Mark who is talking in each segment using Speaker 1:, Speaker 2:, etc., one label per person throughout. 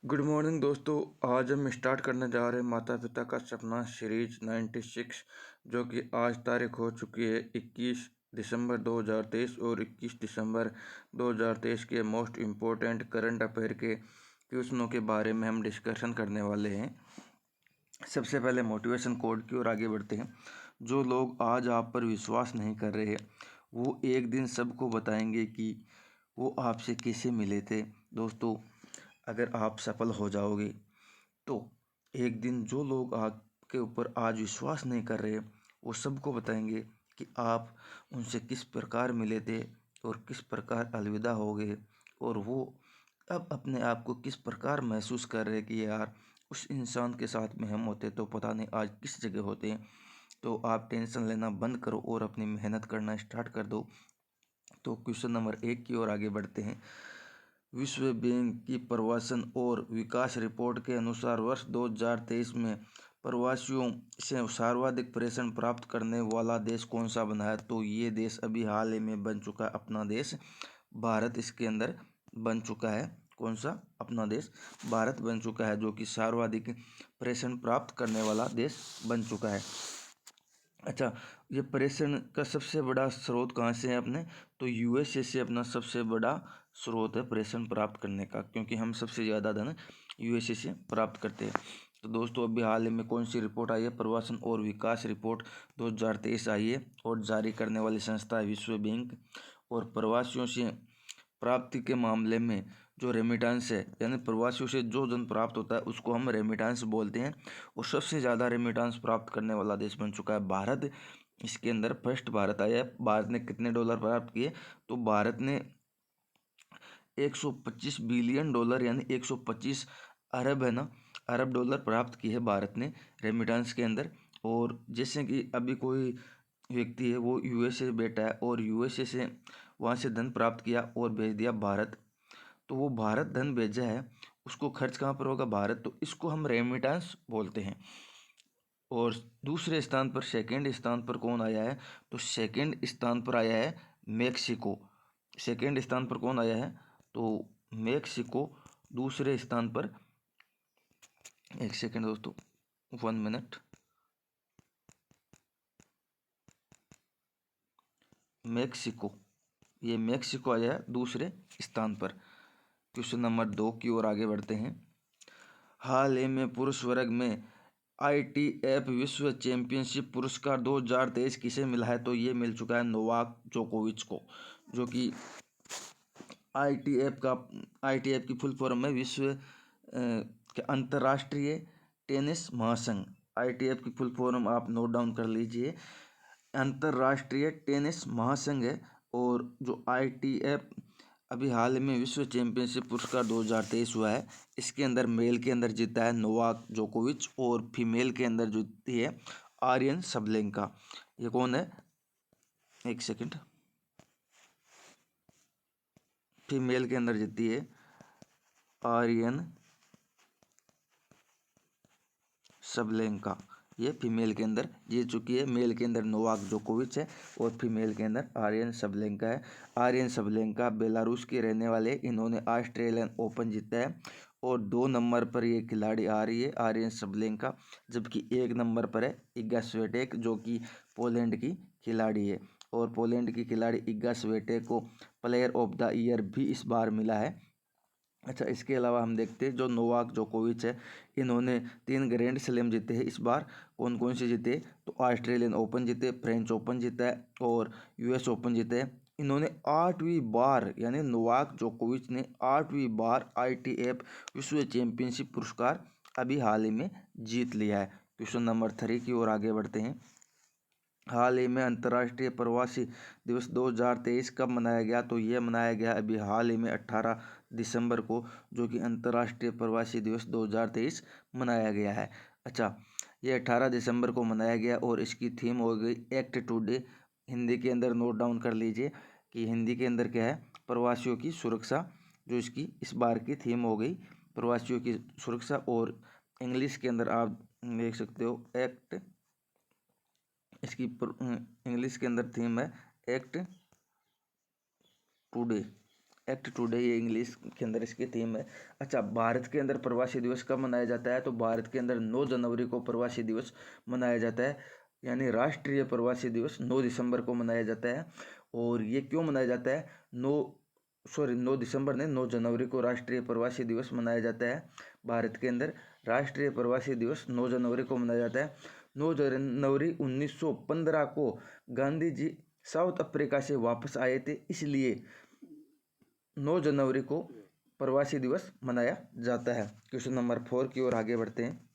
Speaker 1: Good morning दोस्तों। आज हम स्टार्ट करने जा रहे हैं माता पिता का सपना सीरीज 96, जो कि आज तारीख हो चुकी है 21 दिसंबर 2023 और 21 दिसंबर 2023 के मोस्ट इम्पोर्टेंट करंट अफेयर के क्वेश्चनों के बारे में हम डिस्कशन करने वाले हैं। सबसे पहले मोटिवेशन कोड की ओर आगे बढ़ते हैं। जो लोग आज आप पर विश्वास नहीं कर रहे वो एक दिन सबको बताएंगे कि वो आपसे कैसे मिले थे। दोस्तों, अगर आप सफल हो जाओगे तो एक दिन जो लोग आपके ऊपर आज विश्वास नहीं कर रहे वो सबको बताएंगे कि आप उनसे किस प्रकार मिले थे और किस प्रकार अलविदा हो गए, और वो अब अपने आप को किस प्रकार महसूस कर रहे कि यार उस इंसान के साथ में हम होते तो पता नहीं आज किस जगह होते। तो आप टेंशन लेना बंद करो और अपनी मेहनत करना स्टार्ट कर दो। तो क्वेश्चन नंबर 1 की ओर आगे बढ़ते हैं। विश्व बैंक की प्रवासन और विकास रिपोर्ट के अनुसार वर्ष 2023 में प्रवासियों से सर्वाधिक प्रेषण प्राप्त करने वाला देश कौन सा बना है? तो ये देश अभी हाल ही में बन चुका है अपना देश भारत। इसके अंदर बन चुका है कौन सा? अपना देश भारत बन चुका है, जो कि सर्वाधिक प्रेषण प्राप्त करने वाला देश बन चुका है। अच्छा, ये प्रेषण का सबसे बड़ा स्रोत कहाँ से है अपने? तो यूएसए से अपना सबसे बड़ा स्रोत है प्रेषण प्राप्त करने का, क्योंकि हम सबसे ज़्यादा धन यूएसए से प्राप्त करते हैं। तो दोस्तों, अभी हाल ही में कौन सी रिपोर्ट आई है? प्रवासन और विकास रिपोर्ट 2023 आई है, और जारी करने वाली संस्था है विश्व बैंक। और प्रवासियों से प्राप्ति के मामले में जो रेमिटेंस है, यानी प्रवासियों से जो धन प्राप्त होता है उसको हम रेमिटेंस बोलते हैं। और सबसे ज़्यादा रेमिटेंस प्राप्त करने वाला देश बन चुका है भारत। इसके अंदर फर्स्ट भारत आया है। भारत ने कितने डॉलर प्राप्त किए? तो भारत ने 125 बिलियन डॉलर यानी 125 अरब है ना, अरब डॉलर प्राप्त किए है भारत ने रेमिटेंस के अंदर। और जैसे कि अभी कोई व्यक्ति है वो यूएसए बैठा है और यूएसए से वहाँ से धन प्राप्त किया और भेज दिया भारत, तो वो भारत धन भेजा है उसको खर्च कहाँ पर होगा? भारत। तो इसको हम रेमिटेंस बोलते हैं। और दूसरे स्थान पर, सेकंड स्थान पर कौन आया है? तो सेकंड स्थान पर आया है मेक्सिको। सेकंड स्थान पर कौन आया है? तो मेक्सिको दूसरे स्थान पर। एक सेकंड दोस्तों, 1 मिनट। मेक्सिको, ये मेक्सिको आया है दूसरे स्थान पर। क्वेश्चन नंबर 2 की ओर आगे बढ़ते हैं। हाल ही में पुरुष वर्ग में ITF विश्व चैंपियनशिप पुरस्कार 2023 किसे मिला है? तो ये मिल चुका है नोवाक जोकोविच को, जो कि ITF की फुल फॉर्म है विश्व के अंतर्राष्ट्रीय टेनिस महासंघ। ITF की फुल फॉर्म आप नोट डाउन कर लीजिए, अंतर्राष्ट्रीय टेनिस महासंघ है। और जो ITF अभी हाल में विश्व चैंपियनशिप पुरस्कार 2023 हुआ है, इसके अंदर मेल के अंदर जीता है नोवाक जोकोविच और फीमेल के अंदर जीती है आर्यन सबलेंका। ये कौन है? एक सेकंड। फीमेल के अंदर जीती है आर्यन सबलेंका। ये फीमेल के अंदर जीत चुकी है। मेल के अंदर नोवाक जोकोविच है और फीमेल के अंदर आर्यन सबलेंका है। आर्यन सबलेंका बेलारूस के रहने वाले, इन्होंने ऑस्ट्रेलियन ओपन जीता है। और 2 नंबर पर ये खिलाड़ी आ रही है आर्यन सबलेंका, जबकि 1 नंबर पर है इगा स्विएटेक, जो कि पोलैंड की खिलाड़ी है। और पोलैंड की खिलाड़ी इगा स्विएटेक को प्लेयर ऑफ द ईयर भी इस बार मिला है। अच्छा, इसके अलावा हम देखते हैं जो नोवाक जोकोविच है, इन्होंने 3 ग्रैंड स्लैम जीते हैं इस बार। कौन कौन से जीते? तो ऑस्ट्रेलियन ओपन जीते, फ्रेंच ओपन जीता है और US ओपन जीते हैं। इन्होंने 8वीं बार, यानी नोवाक जोकोविच ने 8वीं बार ITF विश्व चैंपियनशिप पुरस्कार अभी हाल ही में जीत लिया है। क्वेश्चन नंबर 3 की ओर आगे बढ़ते हैं। हाल ही में अंतर्राष्ट्रीय प्रवासी दिवस 2023 कब मनाया गया? तो ये मनाया गया अभी हाल ही में 18 दिसंबर को, जो कि अंतर्राष्ट्रीय प्रवासी दिवस 2023 मनाया गया है। अच्छा, ये 18 दिसंबर को मनाया गया और इसकी थीम हो गई एक्ट टुडे। हिंदी के अंदर नोट डाउन कर लीजिए कि हिंदी के अंदर क्या है? प्रवासियों की सुरक्षा, जो इसकी इस बार की थीम हो गई प्रवासियों की सुरक्षा। और इंग्लिश के अंदर आप देख सकते हो एक्ट, इसकी इंग्लिश के अंदर थीम है एक्ट टुडे। एक्ट टुडे, ये इंग्लिश के अंदर इसकी थीम है। अच्छा, भारत के अंदर प्रवासी दिवस कब मनाया जाता है? तो भारत के अंदर 9 जनवरी को प्रवासी दिवस मनाया जाता है, यानी राष्ट्रीय प्रवासी दिवस 9 दिसंबर को मनाया जाता है। और ये क्यों मनाया जाता है? 9 दिसंबर ने 9 जनवरी को राष्ट्रीय प्रवासी दिवस मनाया जाता है। भारत के अंदर राष्ट्रीय प्रवासी दिवस 9 जनवरी को मनाया जाता है। 9 जनवरी 1915 को गांधी जी साउथ अफ्रीका से वापस आए थे, इसलिए 9 जनवरी को प्रवासी दिवस मनाया जाता है। क्वेश्चन नंबर 4 की ओर आगे बढ़ते हैं।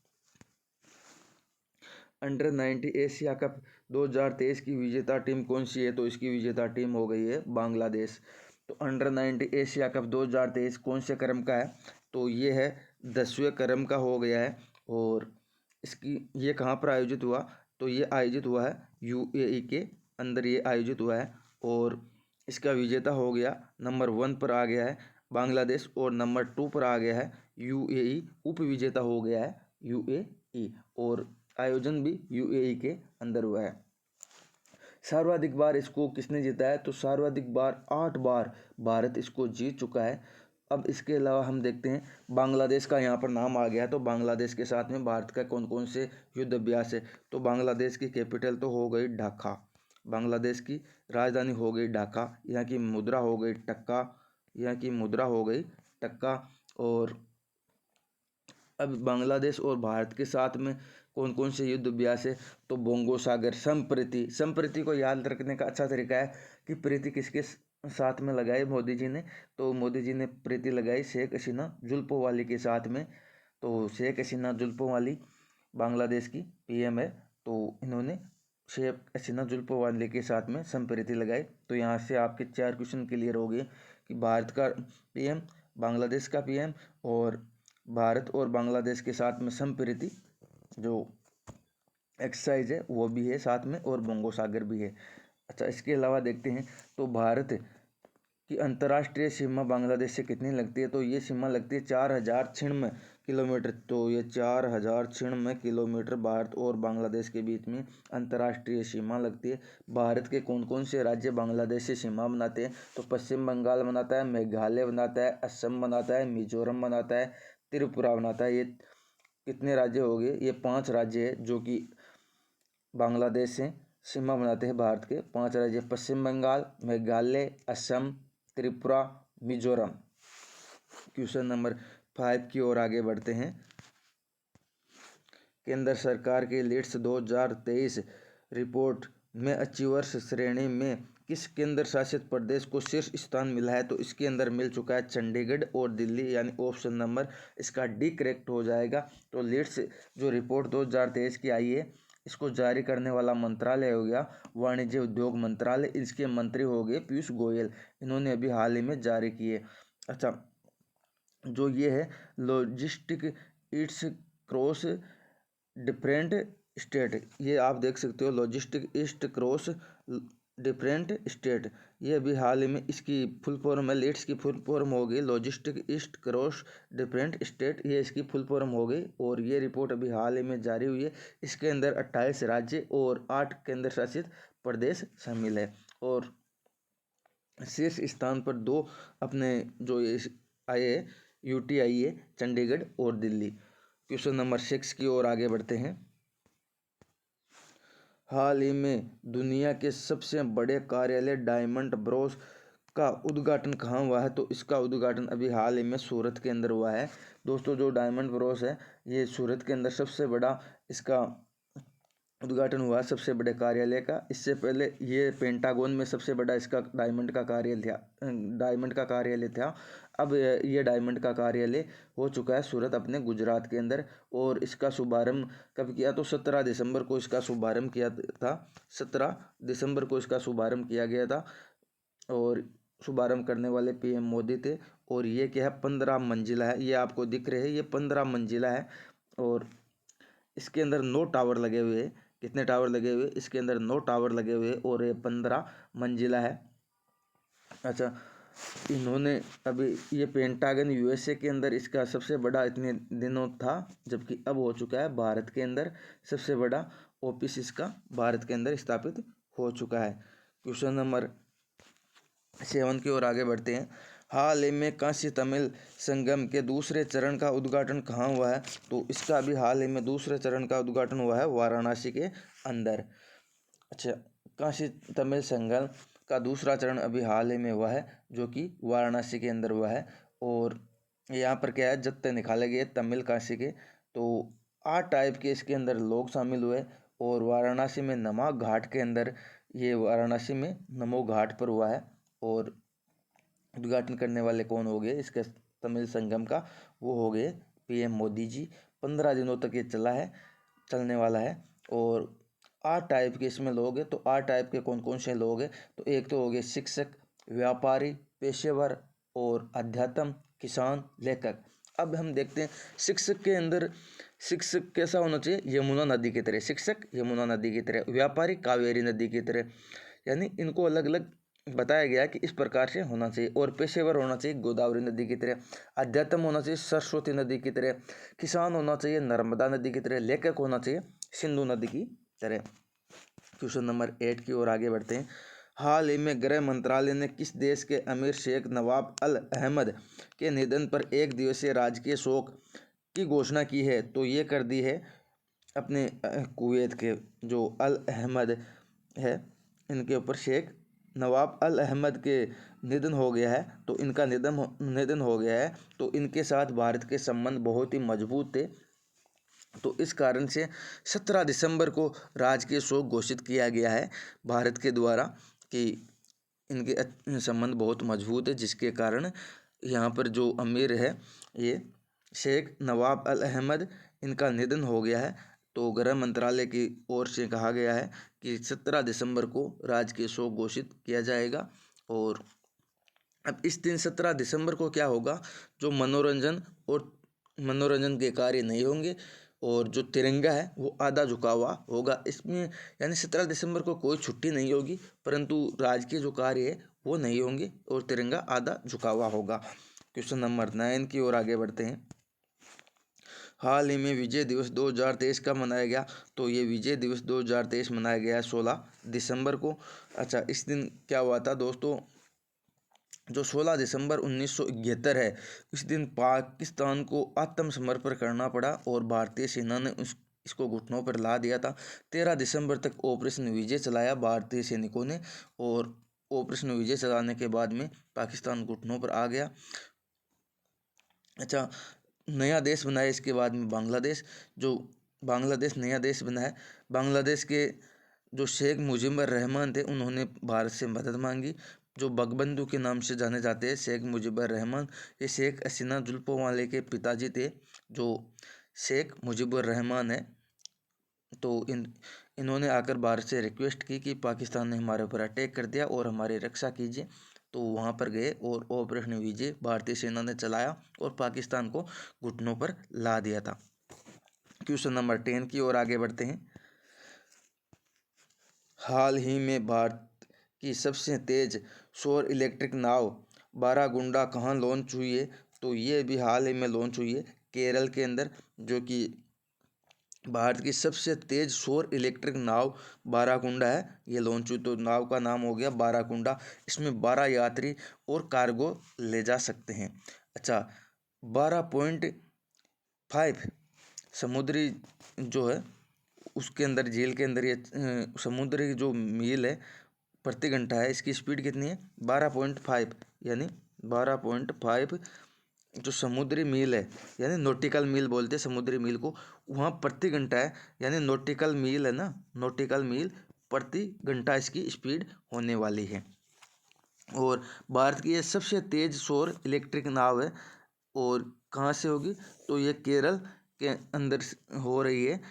Speaker 1: अंडर 90 एशिया कप 2023 की विजेता टीम कौन सी है? तो इसकी विजेता टीम हो गई है बांग्लादेश। तो अंडर 90 एशिया कप 2023 कौन से क्रम का है? तो ये है 10वें क्रम का हो गया है। और इसकी ये कहाँ पर आयोजित हुआ? तो ये आयोजित हुआ है यूएई के अंदर, ये आयोजित हुआ है। और इसका विजेता हो गया, नंबर 1 पर आ गया है बांग्लादेश, और नंबर 2 पर आ गया है यूएई। उप विजेता हो गया है यूएई, और आयोजन भी यूएई के अंदर हुआ है। सर्वाधिक बार इसको किसने जीता है? तो सर्वाधिक बार 8 बार भारत इसको जीत चुका है। अब इसके अलावा हम देखते हैं, बांग्लादेश का यहाँ पर नाम आ गया, तो बांग्लादेश के साथ में भारत का कौन कौन से युद्ध अभ्यास है? तो बांग्लादेश की कैपिटल तो हो गई ढाका, बांग्लादेश की राजधानी हो गई ढाका, यहाँ की मुद्रा हो गई टक्का, यहाँ की मुद्रा हो गई टक्का। और अब बांग्लादेश और भारत के साथ में कौन कौन से युद्ध अभ्यास है? तो बोंगो सागर, संप्रीति। संप्रीति को याद रखने का अच्छा तरीका है कि प्रीति किसके साथ में लगाई मोदी जी ने? तो मोदी जी ने प्रीति लगाई शेख हसीना जुल्फोवाली के साथ में। तो शेख हसीना जुल्फोवाली बांग्लादेश की पीएम है, तो इन्होंने शेख हसीना जुल्फोवाली के साथ में संप्रीति लगाई। तो यहाँ से आपके 4 क्वेश्चन क्लियर हो गए कि भारत का पीएम, बांग्लादेश का पीएम, और भारत और बांग्लादेश के साथ में संप्रीति जो एक्सरसाइज है वो भी है साथ में, और बोंगो सागर भी है। अच्छा, इसके अलावा देखते हैं, तो भारत की अंतर्राष्ट्रीय सीमा बांग्लादेश से कितनी लगती है? तो ये सीमा लगती है 4096 किलोमीटर। तो ये 4096 किलोमीटर भारत और बांग्लादेश के बीच में अंतर्राष्ट्रीय सीमा लगती है। भारत के कौन कौन से राज्य बांग्लादेश से सीमा बनाते हैं? तो पश्चिम बंगाल बनाता है, मेघालय बनाता है, असम बनाता है, मिजोरम बनाता है, त्रिपुरा बनाता है। ये कितने राज्य हो गए? ये 5 राज्य है जो कि बांग्लादेश से सीमा बनाते हैं। भारत के 5 राज्य, पश्चिम बंगाल, मेघालय, असम, त्रिपुरा, मिजोरम। क्वेश्चन नंबर 5 की ओर आगे बढ़ते हैं। केंद्र सरकार की लीड्स 2023 रिपोर्ट में अचीवर्स श्रेणी में किस केंद्र शासित प्रदेश को शीर्ष स्थान मिला है? तो इसके अंदर मिल चुका है चंडीगढ़ और दिल्ली, यानी ऑप्शन नंबर इसका डी करेक्ट हो जाएगा। तो लीड्स जो रिपोर्ट 2023 की आई है, इसको जारी करने वाला मंत्रालय हो गया वाणिज्य उद्योग मंत्रालय। इसके मंत्री हो गए पीयूष गोयल, इन्होंने अभी हाल ही में जारी किए। अच्छा, जो ये है logistic it's cross different state, ये आप देख सकते हो logistic east cross different state, ये अभी हाल ही में इसकी फुल फॉर्म है। लीड्स की फुल फॉर्म हो गई logistic east cross different state, ये इसकी फुल फॉर्म हो गई। और ये रिपोर्ट अभी हाल ही में जारी हुई है। इसके अंदर 28 राज्य और 8 केंद्र शासित प्रदेश शामिल है। और शीर्ष स्थान पर 2 अपने जो आए है यूटी आई है, चंडीगढ़ और दिल्ली। क्वेश्चन नंबर 6 की ओर आगे बढ़ते हैं। हाल ही में दुनिया के सबसे बड़े कार्यालय डायमंड ब्रोस का उद्घाटन कहाँ हुआ है? तो इसका उद्घाटन अभी हाल ही में सूरत के अंदर हुआ है। दोस्तों, जो डायमंड ब्रोस है, ये सूरत के अंदर सबसे बड़ा इसका उद्घाटन हुआ सबसे बड़े कार्यालय का। इससे पहले ये पेंटागन में सबसे बड़ा इसका डायमंड का कार्यालय था। अब ये डायमंड का कार्यालय हो चुका है सूरत अपने गुजरात के अंदर। और इसका शुभारंभ कब किया? तो 17 दिसंबर को इसका शुभारंभ किया था। 17 दिसंबर को इसका शुभारंभ किया गया था, और शुभारंभ करने वाले पीएम मोदी थे। और ये क्या है, 15 मंजिला है, ये आपको दिख रहे हैं, ये 15 मंजिला है। और इसके अंदर 9 टावर लगे हुए हैं। कितने टावर लगे हुए? इसके अंदर 9 टावर लगे हुए, और ये 15 मंजिला है। अच्छा, इन्होंने अभी ये पेंटागन यूएसए के अंदर इसका सबसे बड़ा इतने दिनों था, जबकि अब हो चुका है भारत के अंदर सबसे बड़ा ऑफिस इसका भारत के अंदर स्थापित हो चुका है। क्वेश्चन नंबर 7 की ओर आगे बढ़ते हैं। हाल ही में काशी तमिल संगम के दूसरे चरण का उद्घाटन कहाँ हुआ है? तो इसका भी हाल ही में दूसरे चरण का उद्घाटन हुआ है वाराणसी के अंदर। अच्छा, काशी तमिल संगम का दूसरा चरण अभी हाल ही में हुआ है, जो कि वाराणसी के अंदर हुआ है। और यहाँ पर क्या है, जत्थे निकाले गए तमिल काशी के, तो 8 टाइप के इसके अंदर लोग शामिल हुए। और वाराणसी में नमो घाट के अंदर, ये वाराणसी में नमो घाट पर हुआ है। और उद्घाटन करने वाले कौन हो गए इसके तमिल संगम का? वो हो गए पीएम मोदी जी। 15 दिनों तक ये चलने वाला है। और 8 टाइप के इसमें लोग हैं। तो 8 टाइप के कौन कौन से लोग हैं? तो एक तो हो गए शिक्षक, व्यापारी, पेशेवर और अध्यात्म, किसान, लेखक। अब हम देखते हैं शिक्षक के अंदर, शिक्षक कैसा होना चाहिए? यमुना नदी की तरह शिक्षक, यमुना नदी की तरह। व्यापारी कावेरी नदी की तरह, यानी इनको अलग अलग बताया गया कि इस प्रकार से होना चाहिए। और पेशेवर होना चाहिए गोदावरी नदी की तरह। अध्यात्म होना चाहिए सरस्वती नदी की तरह। किसान होना चाहिए नर्मदा नदी की तरह। लेखक होना चाहिए सिंधु नदी की तरह। क्वेश्चन नंबर 8 की ओर आगे बढ़ते हैं। हाल ही में गृह मंत्रालय ने किस देश के अमीर शेख नवाब अल अहमद के निधन पर एक दिवसीय राजकीय शोक की घोषणा की है? तो ये कर दी है अपने कुवैत के जो अल अहमद है, इनके ऊपर शेख नवाब अल अहमद के निधन हो गया है। तो इनका निधन हो गया है। तो इनके साथ भारत के संबंध बहुत ही मजबूत थे। तो इस कारण से 17 दिसंबर को राजकीय शोक घोषित किया गया है भारत के द्वारा कि इनके संबंध बहुत मजबूत है, जिसके कारण यहाँ पर जो अमीर है ये शेख नवाब अल अहमद, इनका निधन हो गया है। तो गृह मंत्रालय की ओर से कहा गया है कि 17 दिसंबर को राजकीय शोक घोषित किया जाएगा। और अब इस दिन 17 दिसंबर को क्या होगा? जो मनोरंजन के कार्य नहीं होंगे। और जो तिरंगा है वो आधा झुका हुआ होगा इसमें, यानी 17 दिसंबर को कोई छुट्टी नहीं होगी, परंतु राजकीय जो कार्य है वो नहीं होंगे और तिरंगा आधा झुका हुआ होगा। क्वेश्चन नंबर 9 की ओर आगे बढ़ते हैं। हाल ही में विजय दिवस 2023 कब मनाया गया? तो ये विजय दिवस 2023 मनाया गया है 16 दिसंबर को। अच्छा, इस दिन क्या हुआ था दोस्तों? जो 16 दिसंबर 1971 है, इस दिन पाकिस्तान को आत्मसमर्पण करना पड़ा और भारतीय सेना ने इसको घुटनों पर ला दिया था। 13 दिसंबर तक ऑपरेशन विजय चलाया भारतीय सैनिकों ने। और ऑपरेशन विजय चलाने के बाद में पाकिस्तान घुटनों पर आ गया। अच्छा, नया देश बनाया इसके बाद में बांग्लादेश। जो बांग्लादेश नया देश बना है। बांग्लादेश के जो शेख मुजिबर रहमान थे, उन्होंने भारत से मदद मांगी। जो बंगबंधु के नाम से जाने जाते हैं शेख मुजिबर रहमान, ये शेख हसीना जुल्फों के पिताजी थे जो शेख मुजिबर रहमान है। तो इन्होंने आकर भारत से रिक्वेस्ट की कि पाकिस्तान ने हमारे ऊपर अटैक कर दिया और हमारी रक्षा कीजिए। तो वहाँ पर गए और ऑपरेशन विजय भारतीय सेना ने चलाया और पाकिस्तान को घुटनों पर ला दिया था। क्वेश्चन नंबर 10 की ओर आगे बढ़ते हैं। हाल ही में भारत की सबसे तेज सौर इलेक्ट्रिक नाव बारागुंडा कहाँ लॉन्च हुई है? तो ये भी हाल ही में लॉन्च हुई है केरल के अंदर, जो कि भारत की सबसे तेज सौर इलेक्ट्रिक नाव बाराकुंडा है, ये लॉन्च हुई। तो नाव का नाम हो गया बाराकुंडा। इसमें 12 यात्री और कार्गो ले जा सकते हैं। अच्छा, 12.5 समुद्री जो है उसके अंदर, झील के अंदर ये समुद्री जो मील है प्रति घंटा है, इसकी स्पीड कितनी है? 12.5, यानी 12.5 जो समुद्री मील है, यानी नॉटिकल मील बोलते हैं समुद्री मील को, वहाँ प्रति घंटा है। यानी नॉटिकल मील है ना, नॉटिकल मील प्रति घंटा इसकी स्पीड होने वाली है। और भारत की ये सबसे तेज सौर इलेक्ट्रिक नाव है। और कहाँ से होगी? तो ये केरल के अंदर हो रही है।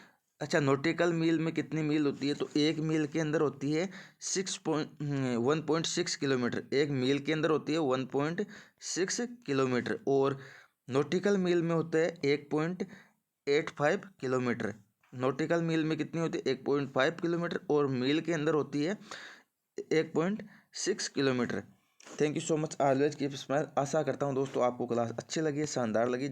Speaker 1: अच्छा, नॉटिकल मील में कितनी मील होती है? तो एक मील के अंदर होती है 1.6 किलोमीटर। एक मील के अंदर होती है 1.6 किलोमीटर। और नॉटिकल मील में होता है 1.85 किलोमीटर। नॉटिकल मील में कितनी होती है? 1.5 किलोमीटर। और मील के अंदर होती है 1.6 kilometre. Thank you so much, always keep smile. आशा करता हूँ दोस्तों आपको क्लास अच्छी लगी, शानदार लगी,